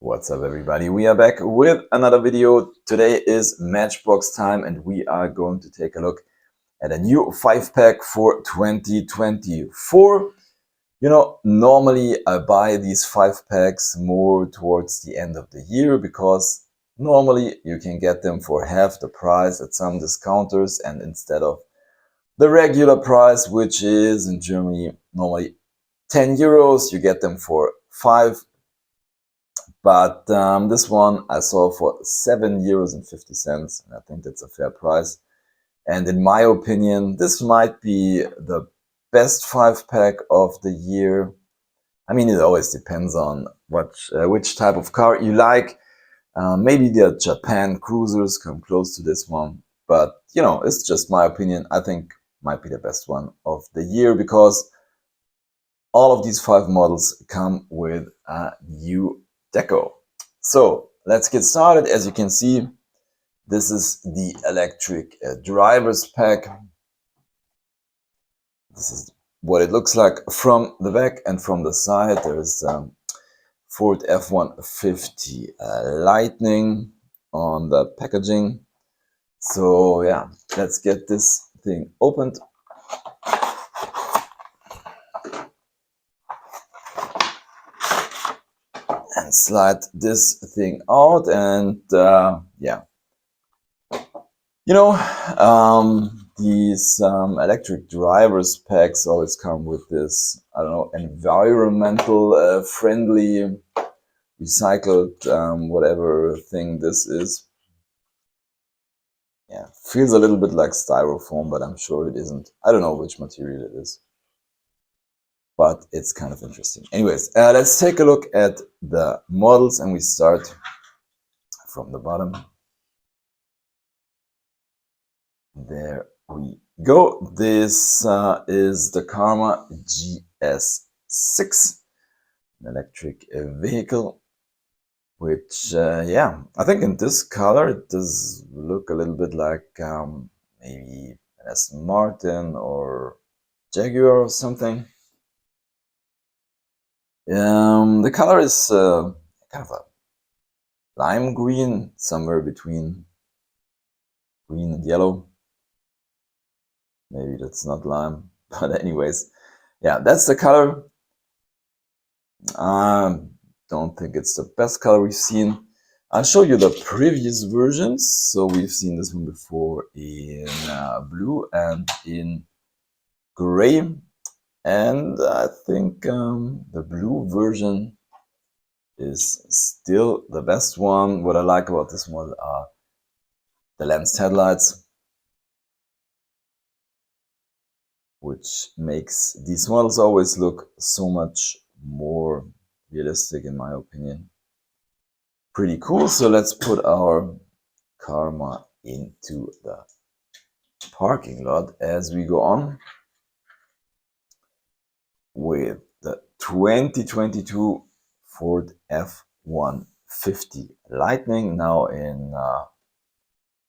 What's up everybody, we are back with another video. Today is Matchbox time and we are going to take a look at a new 5-pack for 2024. You know, normally I buy these 5-packs more towards the end of the year because normally you can get them for half the price at some discounters, and instead of the regular price, which is in Germany normally 10 euros, you get them for 5. But this one I saw for 7.50 euros, and I think that's a fair price. And in my opinion, this might be the best 5-pack of the year. I mean, it always depends on which type of car you like. Maybe the Japan Cruisers come close to this one, but you know, it's just my opinion. I think might be the best one of the year because all of these 5 models come with a new deco. So let's get started. As you can see, this is the Electric Drivers pack. This is what it looks like from the back, and from the side there's Ford F-150 Lightning on the packaging. So yeah, let's get this thing opened. And slide this thing out, and yeah, you know, these Electric Drivers packs always come with this, I don't know, environmental friendly recycled whatever thing this is. Yeah, feels a little bit like styrofoam, but I'm sure it isn't. I don't know which material it is, but it's kind of interesting. Anyways, let's take a look at the models, and we start from the bottom. There we go. This is the Karma GS-6, an electric vehicle, which yeah, I think in this color it does look a little bit like maybe an Aston Martin or Jaguar or something. The color is kind of a lime green, somewhere between green and yellow. Maybe that's not lime, but anyways, yeah, that's the color. Don't think it's the best color we've seen. I'll show you the previous versions. So we've seen this one before in blue and in gray, and I think the blue version is still the best one. What I like about this one are the lensed headlights, which makes these models always look so much more realistic, in my opinion. Pretty cool. So let's put our Karma into the parking lot as we go on with the 2022 Ford F-150 Lightning, now in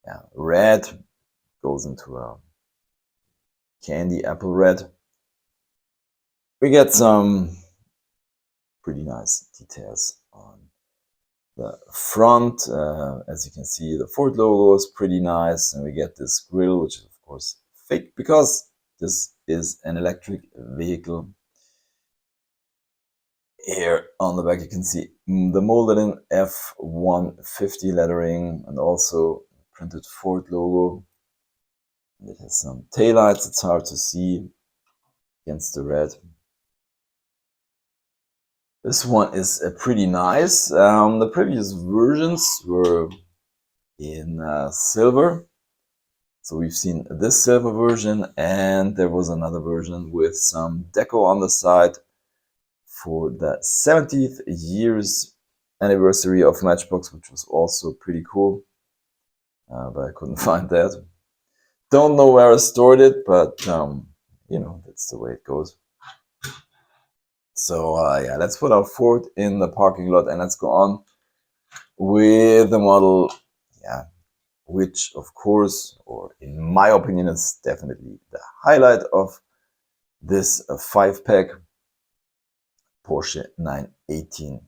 yeah, red, goes into a candy apple red. We get some pretty nice details on the front. As you can see, the Ford logo is pretty nice, and we get this grille, which is of course fake because this is an electric vehicle. Here on the back you can see the molded in F-150 lettering, and also printed Ford logo. It has some taillights. It's hard to see against the red. This one is pretty nice. The previous versions were in silver. So we've seen this silver version, and there was another version with some deco on the side for the 70th years anniversary of Matchbox, which was also pretty cool. But I couldn't find that. Don't know where I stored it, but you know, that's the way it goes. So yeah, let's put our Ford in the parking lot, and let's go on with the model, yeah, which of course, or in my opinion, is definitely the highlight of this 5-pack, Porsche 918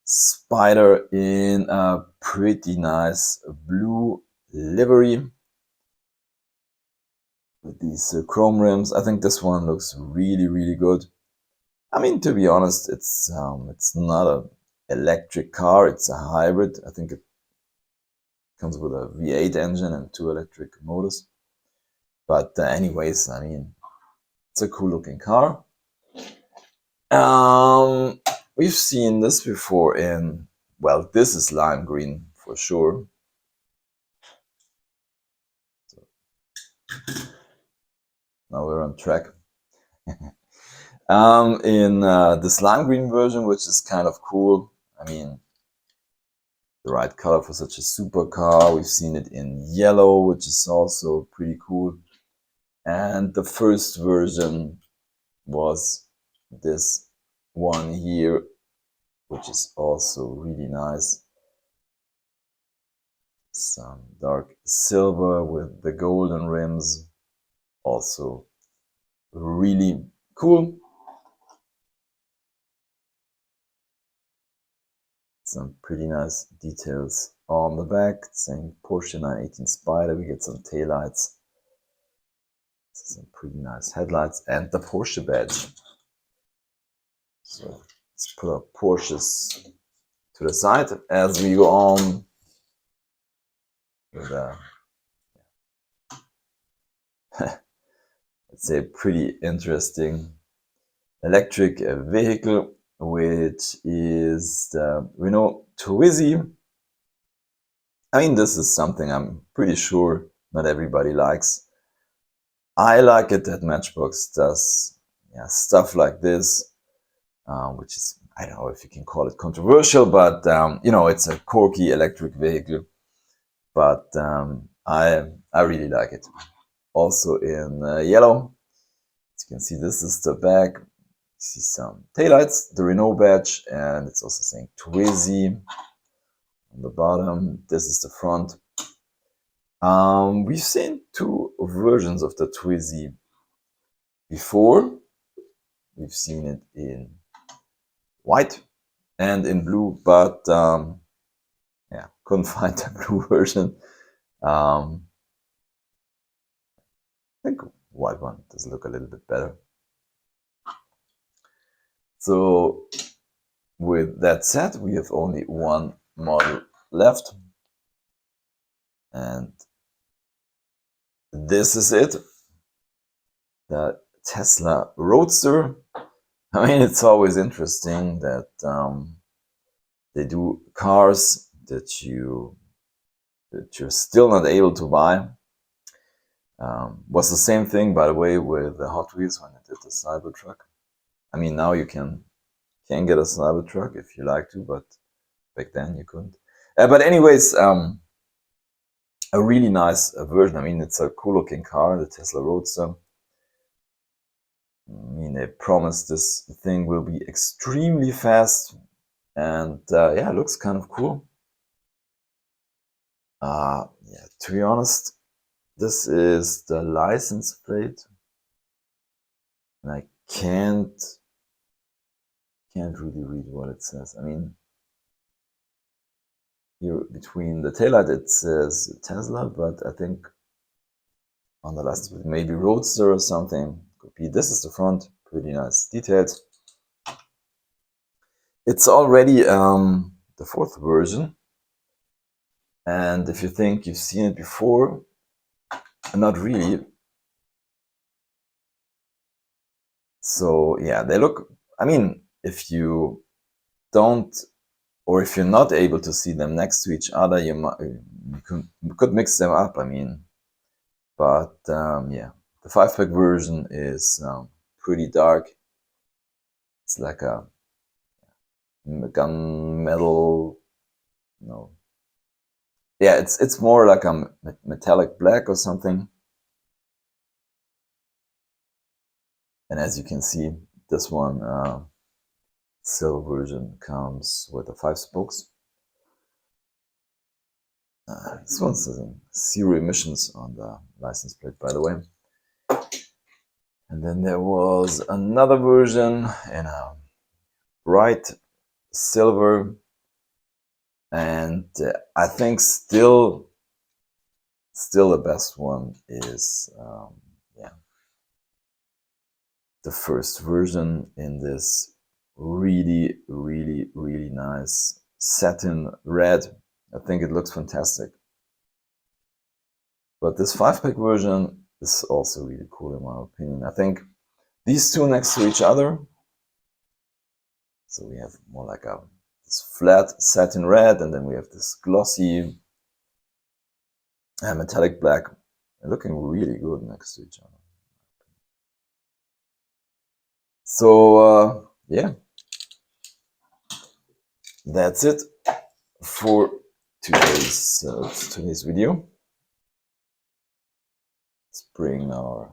Spyder in a pretty nice blue livery with these chrome rims. I think this one looks really good. I mean, to be honest, it's not a electric car, it's a hybrid. I think it comes with a V8 engine and 2 electric motors. But anyways, I mean, it's a cool looking car. We've seen this before in, well, this is lime green for sure. So, now we're on track. In this lime green version, which is kind of cool. I mean, the right color for such a supercar. We've seen it in yellow, which is also pretty cool. And the first version was this one here, which is also really nice. Some dark silver with the golden rims, also really cool. Some pretty nice details on the back, saying Porsche 918 Spyder. We get some taillights, some pretty nice headlights, and the Porsche badge. So let's put our Porsches to the side as we go on with a, let's say, pretty interesting electric vehicle, which is the Renault Twizy. I mean, this is something I'm pretty sure not everybody likes. I like it that Matchbox does stuff like this, which is, I don't know if you can call it controversial, but you know, it's a quirky electric vehicle. But I really like it. Also in yellow. As you can see, this is the back. You see some taillights, the Renault badge, and it's also saying Twizy on the bottom. This is the front. We've seen two versions of the Twizy before. We've seen it in white and in blue, but yeah, couldn't find the blue version. I think white one does look a little bit better. So with that said, we have only one model left, and this is it, the Tesla Roadster. I mean, it's always interesting that they do cars that you're still not able to buy. Was the same thing, by the way, with the Hot Wheels when I did the Cybertruck. I mean, now you can get a Cybertruck if you like to, but back then you couldn't. But anyways, a really nice version. I mean, it's a cool looking car, the Tesla Roadster. I mean, they promised this thing will be extremely fast, and yeah, it looks kind of cool. Yeah, to be honest, this is the license plate, and I can't really read what it says. I mean, here between the taillight it says Tesla, but I think on the last maybe Roadster or something. Could be. This is the front, pretty nice details. It's already the fourth version, and if you think you've seen it before, not really. So yeah, they look, I mean, if you don't, or if you're not able to see them next to each other, you could mix them up, I mean. But yeah, the 5-pack version is pretty dark. It's like a gunmetal, no. Yeah, it's more like a metallic black or something. And as you can see, this one, silver version, comes with the 5 spokes. This one says zero emissions on the license plate, by the way. And then there was another version in a bright silver. And I think still the best one is yeah, the first version in this really nice satin red. I think it looks fantastic. But this 5-pack version is also really cool in my opinion. I think these two next to each other, so we have more like this flat satin red, and then we have this glossy metallic black. They're looking really good next to each other. So yeah, that's it for today's video. Let's bring our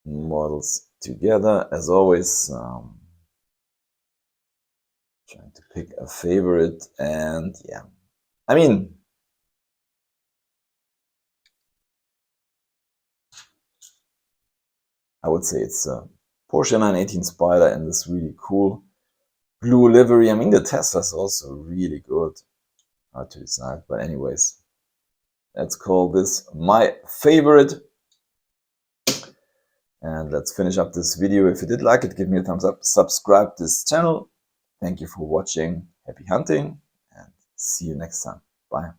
models together. As always, trying to pick a favorite, and yeah, I mean, I would say it's a Porsche 918 Spyder in this really cool blue livery. I mean, the Tesla is also really good. Hard to decide, but anyways, let's call this my favorite. And let's finish up this video. If you did like it, give me a thumbs up, subscribe to this channel. Thank you for watching. Happy hunting, and see you next time. Bye.